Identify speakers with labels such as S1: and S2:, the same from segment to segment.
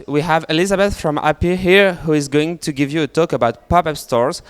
S1: We have Elizabeth from Happy here, who is going to give you a talk about pop-up stores.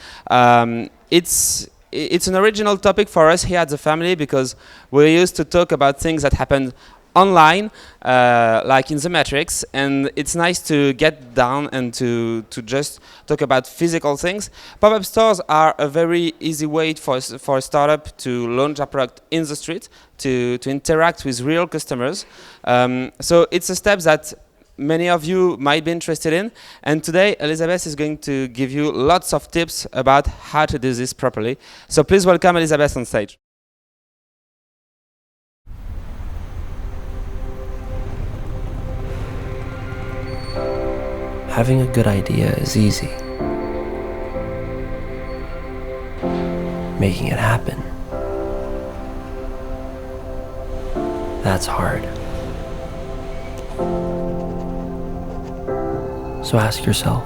S1: It's an original topic for us here at the family because we used to talk about things that happened online, like in the Matrix, and it's nice to get down and to just talk about physical things. Pop-up stores are a very easy way for a startup to launch a product in the street, to interact with real customers. So it's a step that many of you might be interested in, and today Elizabeth is going to give you lots of tips about how to do this properly. So please welcome Elizabeth on stage.
S2: Having a good idea is easy. Making it happen, that's hard. So ask yourself,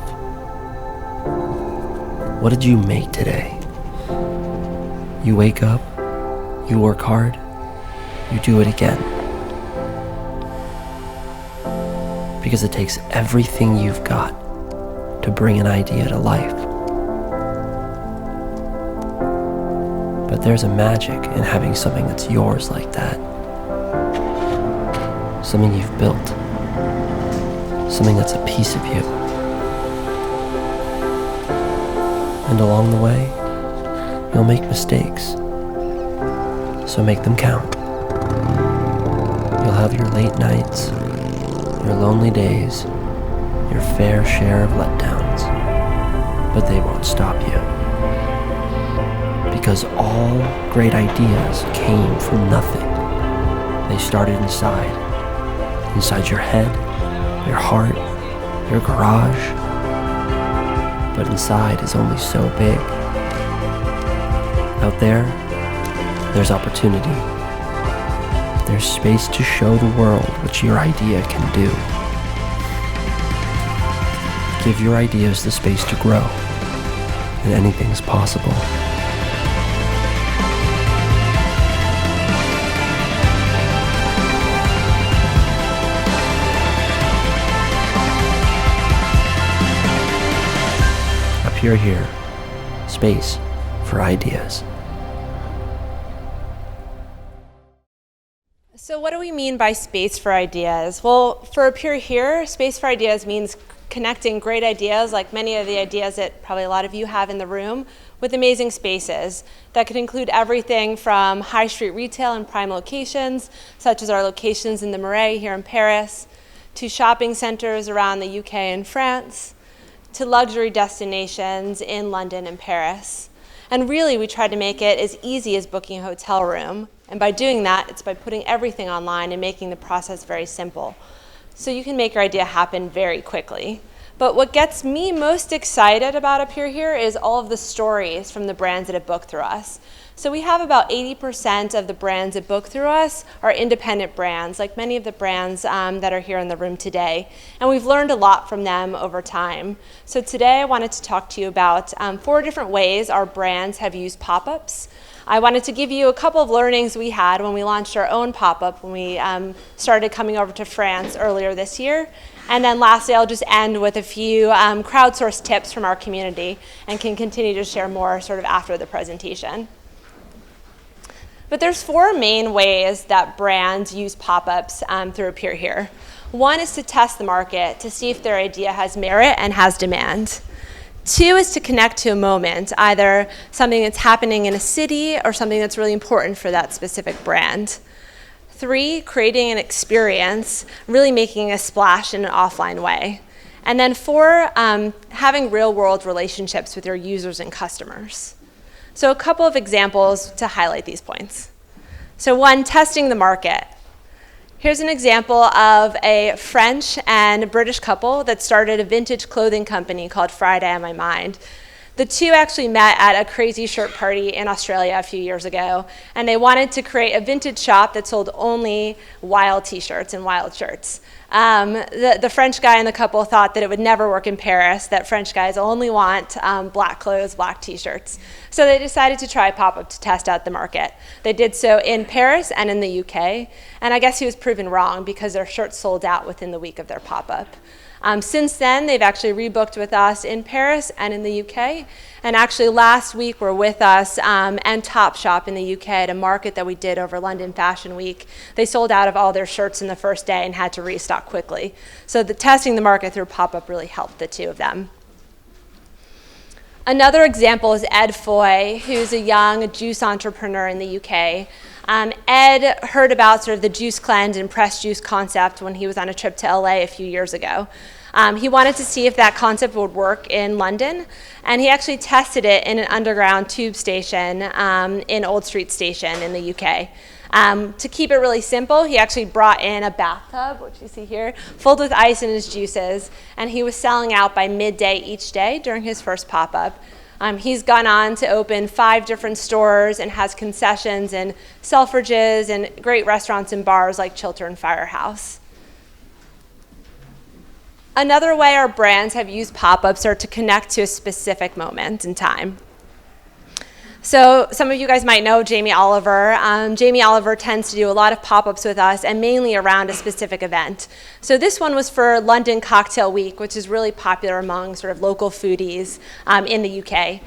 S2: what did you make today? You wake up, you work hard, you do it again. Because it takes everything you've got to bring an idea to life. But there's a magic in having something that's yours like that. Something you've built. Something that's a piece of you. And along the way, you'll make mistakes. So make them count. You'll have your late nights, your lonely days, your fair share of letdowns, but they won't stop you. Because all great ideas came from nothing. They started inside your head, your heart, your garage. But inside is only so big. Out there's opportunity. There's space to show the world what your idea can do. Give your ideas the space to grow, and anything's possible. Appear here, space for ideas.
S3: So what do we mean by space for ideas? Well, for Appear Here, space for ideas means connecting great ideas, like many of the ideas that probably a lot of you have in the room, with amazing spaces that could include everything from high street retail in prime locations, such as our locations in the Marais here in Paris, to shopping centers around the UK and France, to luxury destinations in London and Paris. And really, we tried to make it as easy as booking a hotel room. And by doing that, it's by putting everything online and making the process very simple. So you can make your idea happen very quickly. But what gets me most excited about Appear Here is all of the stories from the brands that have booked through us. So we have about 80% of the brands that book through us are independent brands, like many of the brands that are here in the room today. And we've learned a lot from them over time. So today I wanted to talk to you about 4 different ways our brands have used pop-ups. I wanted to give you a couple of learnings we had when we launched our own pop-up when we started coming over to France earlier this year. And then lastly, I'll just end with a few crowdsourced tips from our community and can continue to share more sort of after the presentation. But there's 4 main ways that brands use pop-ups through Appear Here. One is to test the market to see if their idea has merit and has demand. 2 is to connect to a moment, either something that's happening in a city or something that's really important for that specific brand. 3, creating an experience, really making a splash in an offline way. And then 4, having real-world relationships with your users and customers. So a couple of examples to highlight these points. So 1, testing the market. Here's an example of a French and British couple that started a vintage clothing company called Friday on My Mind. The two actually met at a crazy shirt party in Australia a few years ago, and they wanted to create a vintage shop that sold only wild t-shirts and wild shirts. The French guy in the couple thought that it would never work in Paris, that French guys only want black clothes, black t-shirts. So they decided to try a pop-up to test out the market. They did so in Paris and in the UK, and I guess he was proven wrong because their shirts sold out within the week of their pop-up. Since then, they've actually rebooked with us in Paris and in the UK. And actually last week were with us and Topshop in the UK at a market that we did over London Fashion Week. They sold out of all their shirts in the first day and had to restock quickly. So testing the market through pop-up really helped the two of them. Another example is Ed Foy, who's a young juice entrepreneur in the UK. Ed heard about sort of the juice cleanse and pressed juice concept when he was on a trip to LA a few years ago. He wanted to see if that concept would work in London, and he actually tested it in an underground tube station in Old Street Station in the UK. To keep it really simple, he actually brought in a bathtub, which you see here, filled with ice and his juices, and he was selling out by midday each day during his first pop-up. He's gone on to open 5 different stores and has concessions and Selfridges and great restaurants and bars like Chiltern Firehouse. Another way our brands have used pop-ups are to connect to a specific moment in time. So some of you guys might know Jamie Oliver. Jamie Oliver tends to do a lot of pop-ups with us and mainly around a specific event. So this one was for London Cocktail Week, which is really popular among sort of local foodies in the UK.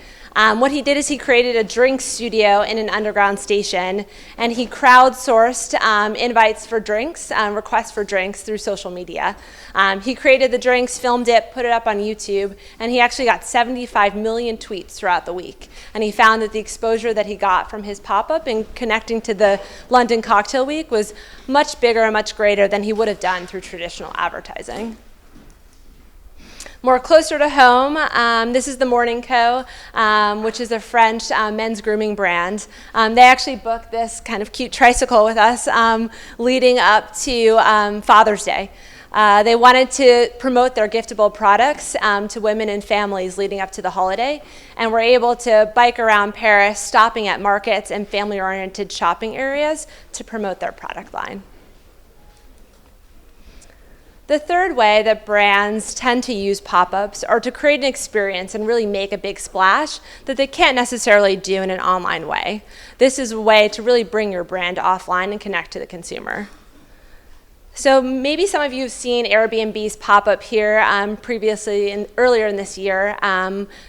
S3: What he did is he created a drink studio in an underground station, and he crowdsourced invites for drinks, requests for drinks through social media. He created the drinks, filmed it, put it up on YouTube, and he actually got 75 million tweets throughout the week. And he found that the exposure that he got from his pop-up and connecting to the London Cocktail Week was much bigger and much greater than he would have done through traditional advertising. More closer to home, this is the Morning Co., which is a French men's grooming brand. They actually booked this kind of cute tricycle with us leading up to Father's Day. They wanted to promote their giftable products to women and families leading up to the holiday, and were able to bike around Paris, stopping at markets and family-oriented shopping areas to promote their product line. The third way that brands tend to use pop-ups are to create an experience and really make a big splash that they can't necessarily do in an online way. This is a way to really bring your brand offline and connect to the consumer. So maybe some of you have seen Airbnb's pop-up here previously, earlier in this year,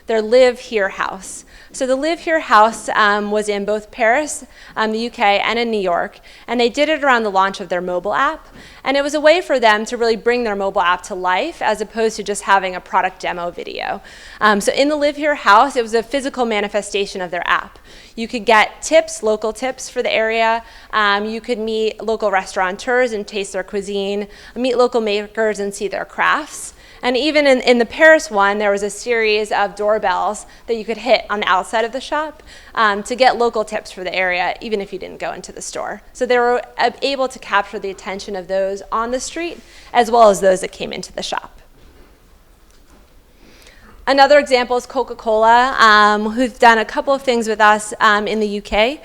S3: their Live Here house. So the Live Here house was in both Paris, the UK, and in New York, and they did it around the launch of their mobile app. And it was a way for them to really bring their mobile app to life as opposed to just having a product demo video. So in the Live Here house, it was a physical manifestation of their app. You could get tips, local tips for the area. You could meet local restaurateurs and taste their cuisine, meet local makers and see their crafts. And even in the Paris one, there was a series of doorbells that you could hit on the outside of the shop to get local tips for the area, even if you didn't go into the store. So they were able to capture the attention of those on the street, as well as those that came into the shop. Another example is Coca-Cola, who've done a couple of things with us in the UK.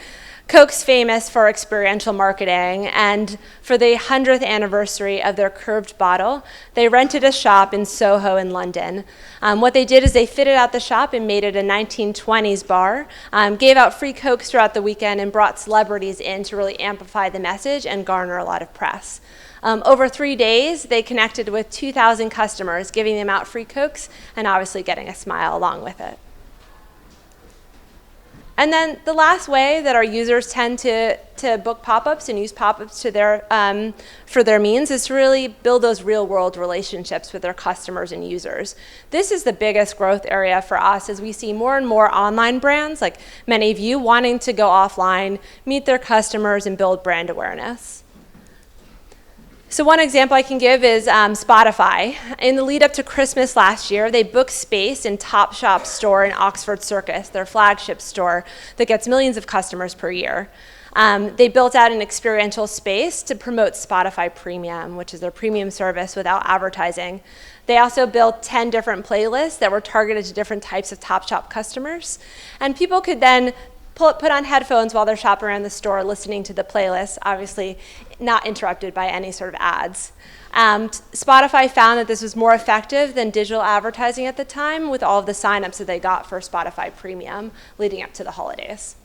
S3: Coke's famous for experiential marketing, and for the 100th anniversary of their curved bottle, they rented a shop in Soho in London. What they did is they fitted out the shop and made it a 1920s bar, gave out free Cokes throughout the weekend, and brought celebrities in to really amplify the message and garner a lot of press. Over 3 days, they connected with 2,000 customers, giving them out free Cokes and obviously getting a smile along with it. And then the last way that our users tend to book pop-ups and use pop-ups to for their means is to really build those real-world relationships with their customers and users. This is the biggest growth area for us as we see more and more online brands, like many of you, wanting to go offline, meet their customers, and build brand awareness. So one example I can give is Spotify. In the lead up to Christmas last year, they booked space in Topshop's store in Oxford Circus, their flagship store that gets millions of customers per year. They built out an experiential space to promote Spotify Premium, which is their premium service without advertising. They also built 10 different playlists that were targeted to different types of Topshop customers. And people could then put on headphones while they're shopping around the store listening to the playlist, obviously not interrupted by any sort of ads. Spotify found that this was more effective than digital advertising at the time with all of the signups that they got for Spotify Premium leading up to the holidays.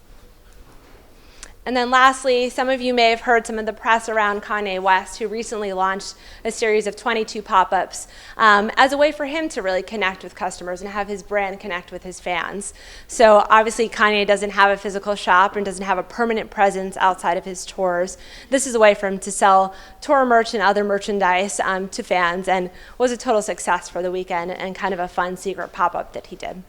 S3: And then lastly, some of you may have heard some of the press around Kanye West, who recently launched a series of 22 pop-ups as a way for him to really connect with customers and have his brand connect with his fans. So obviously Kanye doesn't have a physical shop and doesn't have a permanent presence outside of his tours. This is a way for him to sell tour merch and other merchandise to fans, and was a total success for the weekend and kind of a fun secret pop-up that he did.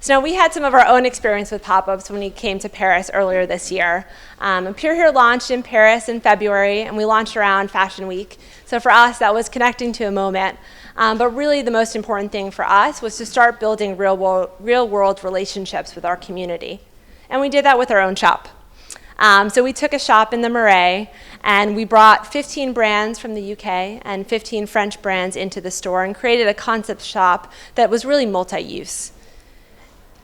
S3: So now we had some of our own experience with pop-ups when we came to Paris earlier this year. Appear Here launched in Paris in February, and we launched around Fashion Week. So for us, that was connecting to a moment. But really the most important thing for us was to start building real-world relationships with our community. And we did that with our own shop. So we took a shop in the Marais, and we brought 15 brands from the UK and 15 French brands into the store and created a concept shop that was really multi-use.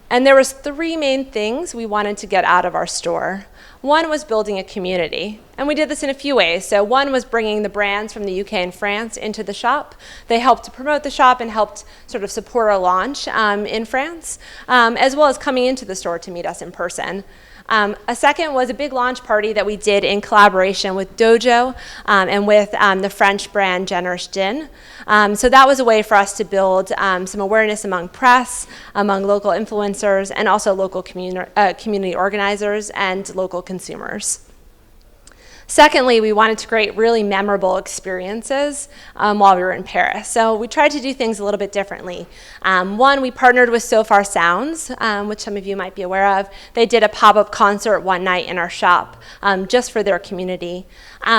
S3: And there was 3 main things we wanted to get out of our store. One was building a community, and we did this in a few ways. So one was bringing the brands from the UK and France into the shop. They helped to promote the shop and helped sort of support our launch in France, as well as coming into the store to meet us in person. A second was a big launch party that we did in collaboration with Dojo and with the French brand Generous Gin. So that was a way for us to build some awareness among press, among local influencers, and also local community organizers and local consumers. Secondly, we wanted to create really memorable experiences while we were in Paris. So we tried to do things a little bit differently. One, we partnered with So Far Sounds, which some of you might be aware of. They did a pop-up concert one night in our shop just for their community.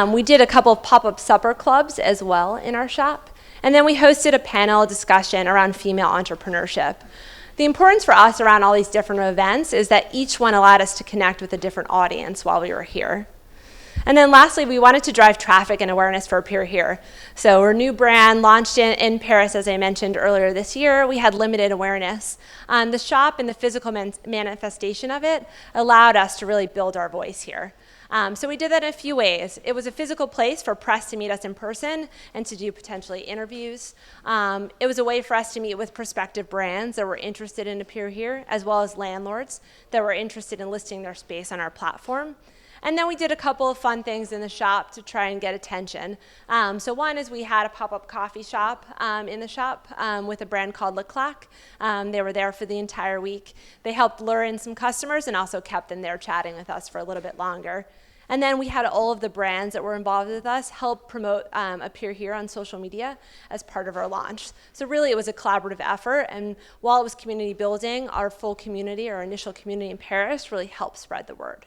S3: We did a couple of pop-up supper clubs as well in our shop. And then we hosted a panel discussion around female entrepreneurship. The importance for us around all these different events is that each one allowed us to connect with a different audience while we were here. And then lastly, we wanted to drive traffic and awareness for Appear Here. So our new brand launched in Paris, as I mentioned earlier this year. We had limited awareness. The shop and the physical manifestation of it allowed us to really build our voice here. So we did that in a few ways. It was a physical place for press to meet us in person and to do potentially interviews. It was a way for us to meet with prospective brands that were interested in Appear Here, as well as landlords that were interested in listing their space on our platform. And then we did a couple of fun things in the shop to try and get attention. So one is we had a pop-up coffee shop in the shop with a brand called Le Claque. They were there for the entire week. They helped lure in some customers and also kept them there chatting with us for a little bit longer. And then we had all of the brands that were involved with us help promote Appear Here on social media as part of our launch. So really it was a collaborative effort, and while it was community building, our full community, our initial community in Paris, really helped spread the word.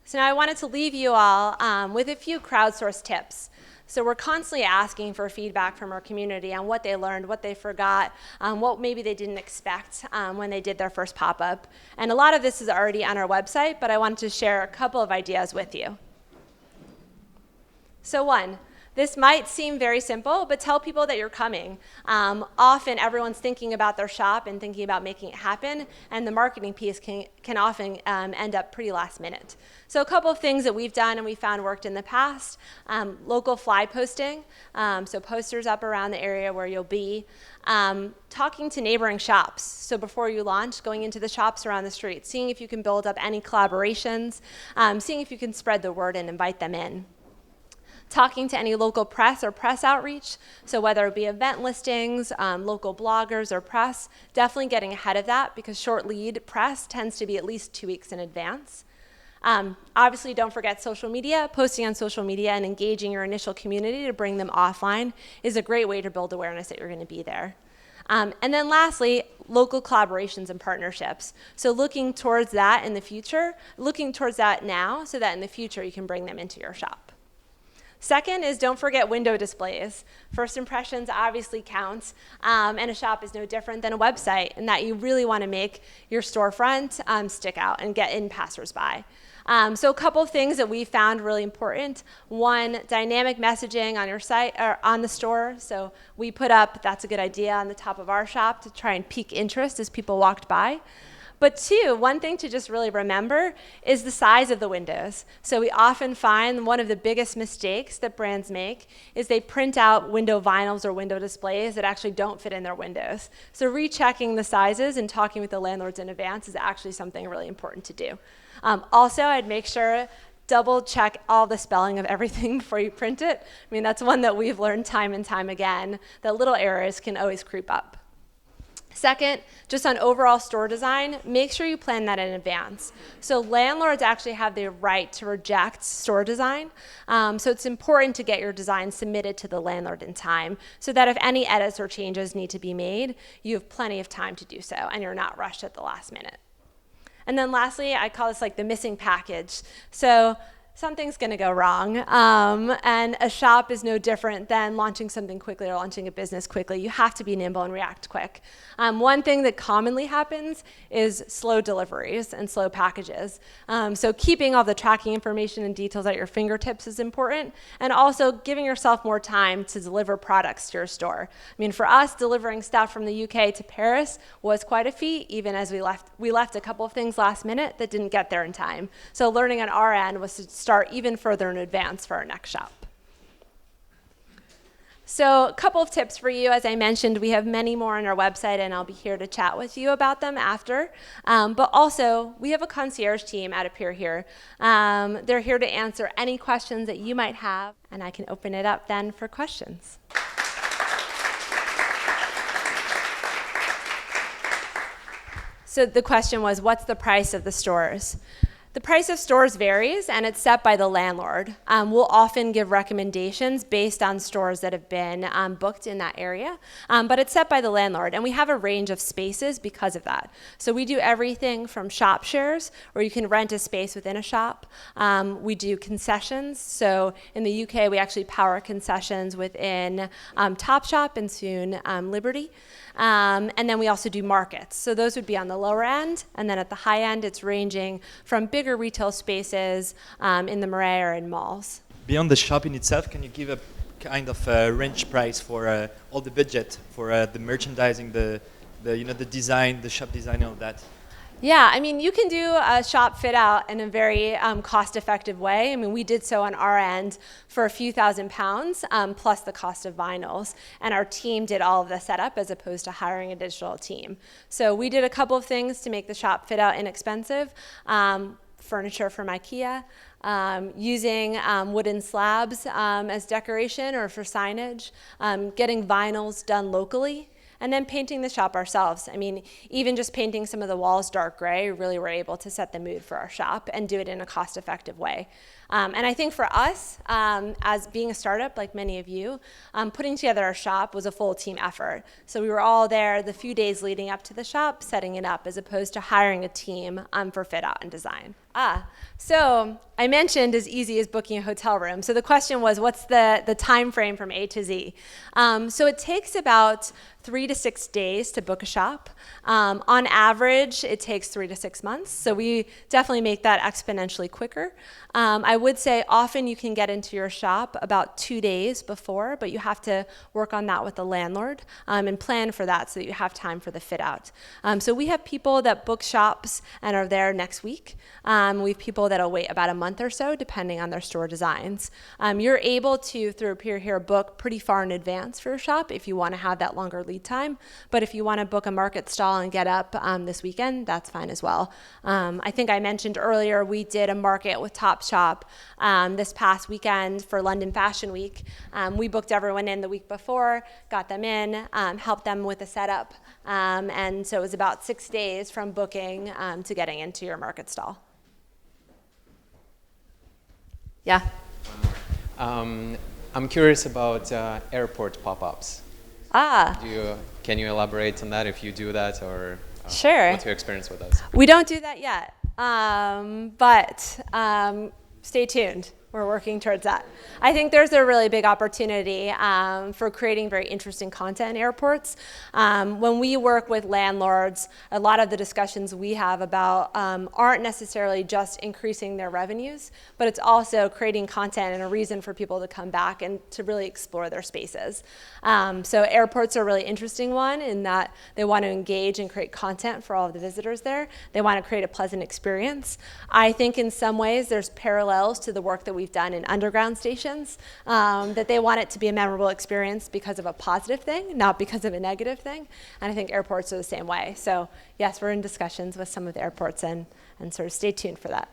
S3: So now I wanted to leave you all with a few crowdsourced tips. So we're constantly asking for feedback from our community on what they learned, what they forgot, what maybe they didn't expect when they did their first pop-up. And a lot of this is already on our website, but I wanted to share a couple of ideas with you. So one, this might seem very simple, but tell people that you're coming. Often everyone's thinking about their shop and thinking about making it happen, and the marketing piece can often end up pretty last minute. So a couple of things that we've done and we found worked in the past, local fly posting, so posters up around the area where you'll be, talking to neighboring shops. So before you launch, going into the shops around the street, seeing if you can build up any collaborations, seeing if you can spread the word and invite them in. Talking to any local press or press outreach, so whether it be event listings, local bloggers or press, definitely getting ahead of that because short lead press tends to be at least 2 weeks in advance. Obviously, don't forget social media. Posting on social media and engaging your initial community to bring them offline is a great way to build awareness that you're going to be there. And then lastly, local collaborations and partnerships. So looking towards that in the future, looking towards that now so that in the future you can bring them into your shop. Second is don't forget window displays. First impressions obviously count, and a shop is no different than a website in that you really want to make your storefront stick out and get in passersby. So a couple of things that we found really important. One, dynamic messaging on your site or on the store. So we put up, that's a good idea, on the top of our shop to try and pique interest as people walked by. But two, one thing to just really remember is the size of the windows. So we often find one of the biggest mistakes that brands make is they print out window vinyls or window displays that actually don't fit in their windows. So rechecking the sizes and talking with the landlords in advance is actually something really important to do. Also, I'd make sure double check all the spelling of everything before you print it. I mean, that's one that we've learned time and time again, that little errors can always creep up. Second, just on overall store design, make sure you plan that in advance. So landlords actually have the right to reject store design. So it's important to get your design submitted to the landlord in time so that if any edits or changes need to be made, you have plenty of time to do so and you're not rushed at the last minute. And then lastly, I call this like the missing package. So something's going to go wrong. And a shop is no different than launching something quickly or launching a business quickly. You have to be nimble and react quick. One thing that commonly happens is slow deliveries and slow packages. So keeping all the tracking information and details at your fingertips is important, and also giving yourself more time to deliver products to your store. I mean, for us, delivering stuff from the UK to Paris was quite a feat, even as we left a couple of things last minute that didn't get there in time. So learning on our end was to start even further in advance for our next shop. So a couple of tips for you. As I mentioned, we have many more on our website, and I'll be here to chat with you about them after. But also, we have a concierge team at Appear Here. They're here to answer any questions that you might have, and I can open it up then for questions. So the question was, what's the price of the stores? The price of stores varies, and it's set by the landlord. We'll often give recommendations based on stores that have been booked in that area, but it's set by the landlord, and we have a range of spaces because of that. So we do everything from shop shares, where you can rent a space within a shop. We do concessions. So in the UK, we actually power concessions within Topshop and soon Liberty. And then we also do markets. So those would be on the lower end. And then at the high end, it's ranging from bigger retail spaces in the Marais or in malls.
S4: Beyond the shopping itself, can you give a kind of range price for all the budget for the merchandising, the design, the shop design, all that?
S3: Yeah, I mean, you can do a shop fit out in a very cost-effective way. I mean, we did so on our end for a few £1,000s, plus the cost of vinyls. And our team did all of the setup as opposed to hiring a digital team. So we did a couple of things to make the shop fit out inexpensive. Furniture from IKEA, using wooden slabs as decoration or for signage, getting vinyls done locally, and then painting the shop ourselves. I mean, even just painting some of the walls dark gray, really were able to set the mood for our shop and do it in a cost-effective way. And I think for us, as being a startup like many of you, putting together our shop was a full team effort. So we were all there the few days leading up to the shop, setting it up, as opposed to hiring a team for fit out and design. So I mentioned as easy as booking a hotel room. So the question was, what's the time frame from A to Z? So it takes about 3 to 6 days to book a shop. On average, it takes 3 to 6 months. So we definitely make that exponentially quicker. I would say often you can get into your shop about 2 days before, but you have to work on that with the landlord and plan for that so that you have time for the fit out. So we have people that book shops and are there next week. We have people that'll wait about a month or so, depending on their store designs. You're able to, through Appear Here, book pretty far in advance for your shop if you want to have that longer lead time. But if you want to book a market stall and get up this weekend, that's fine as well. I think I mentioned earlier we did a market with Topshop this past weekend for London Fashion Week. We booked everyone in the week before, got them in, helped them with the setup, and so it was about 6 days from booking to getting into your market stall. Yeah.
S5: I'm curious about airport pop-ups. Can you elaborate on that if you do that, or
S3: sure.
S5: What's your experience with those?
S3: We don't do that yet, but stay tuned. We're working towards that. I think there's a really big opportunity for creating very interesting content in airports. When we work with landlords, a lot of the discussions we have about aren't necessarily just increasing their revenues, but it's also creating content and a reason for people to come back and to really explore their spaces. So airports are a really interesting one in that they want to engage and create content for all of the visitors there. They want to create a pleasant experience. I think in some ways there's parallels to the work that we've done in underground stations, that they want it to be a memorable experience because of a positive thing, not because of a negative thing. And I think airports are the same way. So yes, we're in discussions with some of the airports and sort of stay tuned for that.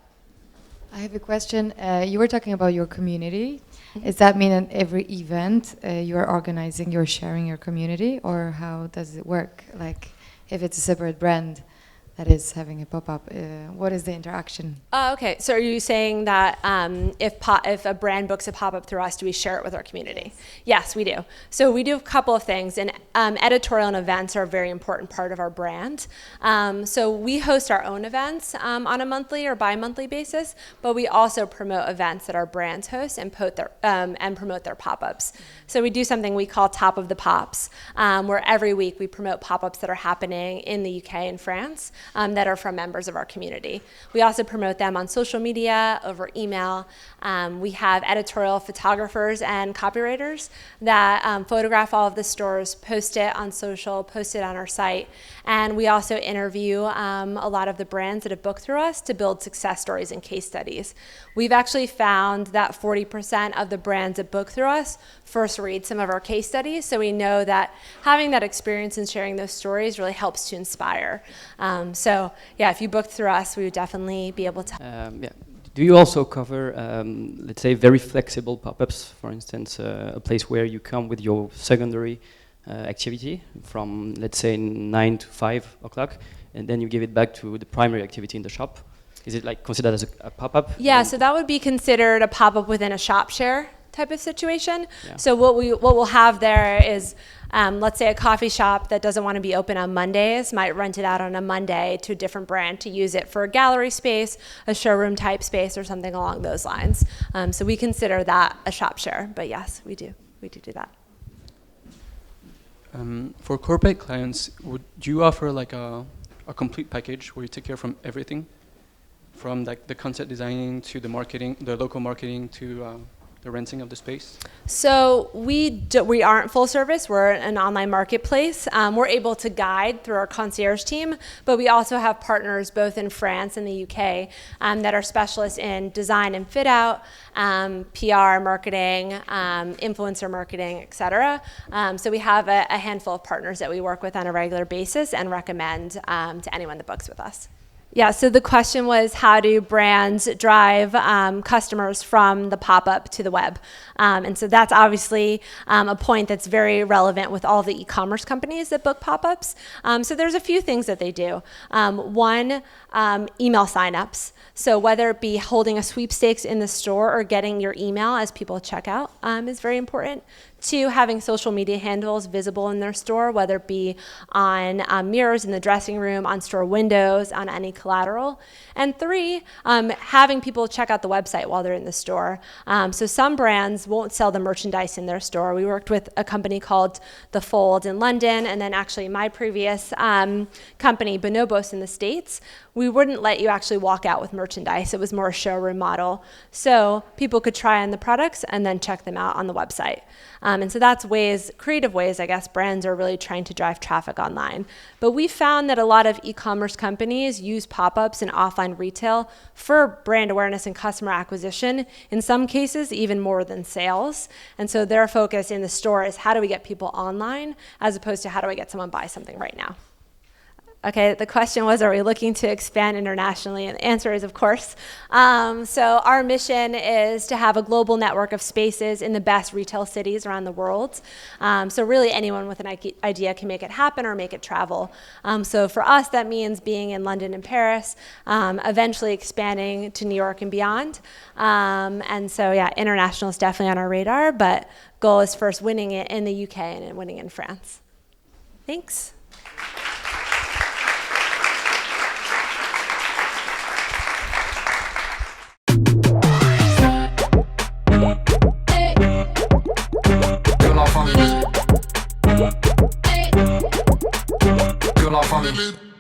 S6: I have a question. You were talking about your community. Does that mean at every event you're organizing, you're sharing your community, or how does it work? Like if it's a separate brand that is having a pop-up, what is the interaction? Okay, so are you saying that if a brand books a pop-up through us, do we share it with our community? Yes, we do. So we do a couple of things, and editorial and events are a very important part of our brand. So we host our own events on a monthly or bi-monthly basis, but we also promote events that our brands host and promote their pop-ups. So we do something we call Top of the Pops, where every week we promote pop-ups that are happening in the UK and France. That are from members of our community. We also promote them on social media, over email. We have editorial photographers and copywriters that photograph all of the stores, post it on social, post it on our site. And we also interview a lot of the brands that have booked through us to build success stories and case studies. We've actually found that 40% of the brands that book through us first read some of our case studies, so we know that having that experience and sharing those stories really helps to inspire. So yeah, if you booked through us, we would definitely be able to.
S7: Yeah. Do you also cover, let's say, very flexible pop-ups, for instance, a place where you come with your secondary activity from, let's say, 9 to 5 o'clock, and then you give it back to the primary activity in the shop? Is it like considered as a pop-up?
S3: Yeah, so that would be considered a pop-up within a shop share type of situation. Yeah. So what we'll have there is, let's say a coffee shop that doesn't want to be open on Mondays might rent it out on a Monday to a different brand to use it for a gallery space, a showroom type space, or something along those lines. So we consider that a shop share, but yes, we do that.
S8: For corporate clients, would you offer like a complete package where you take care from everything, from like the concept designing to the marketing, the local marketing to the renting of the space? So we aren't full service. We're an online marketplace. We're able to guide through our concierge team, but we also have partners both in France and the UK that are specialists in design and fit out, PR, marketing, influencer marketing, etc. So we have a handful of partners that we work with on a regular basis and recommend to anyone that books with us. Yeah, so the question was, how do brands drive customers from the pop-up to the web? And so that's obviously a point that's very relevant with all the e-commerce companies that book pop-ups. So there's a few things that they do. One, email signups. So whether it be holding a sweepstakes in the store or getting your email as people check out is very important. Two, having social media handles visible in their store, whether it be on mirrors in the dressing room, on store windows, on any collateral. And three, having people check out the website while they're in the store. So some brands won't sell the merchandise in their store. We worked with a company called The Fold in London, and then actually my previous company, Bonobos in the States. We wouldn't let you actually walk out with merchandise. It was more a showroom model. So people could try on the products and then check them out on the website. And so that's creative ways, I guess, brands are really trying to drive traffic online. But we found that a lot of e-commerce companies use pop-ups in offline retail for brand awareness and customer acquisition, in some cases even more than sales. And so their focus in the store is how do we get people online as opposed to how do I get someone to buy something right now. Okay, the question was, are we looking to expand internationally? And the answer is, of course. So our mission is to have a global network of spaces in the best retail cities around the world. So really anyone with an idea can make it happen or make it travel. So for us, that means being in London and Paris, eventually expanding to New York and beyond. And so yeah, international is definitely on our radar, but goal is first winning it in the UK and then winning in France. Thanks.
S9: feel it.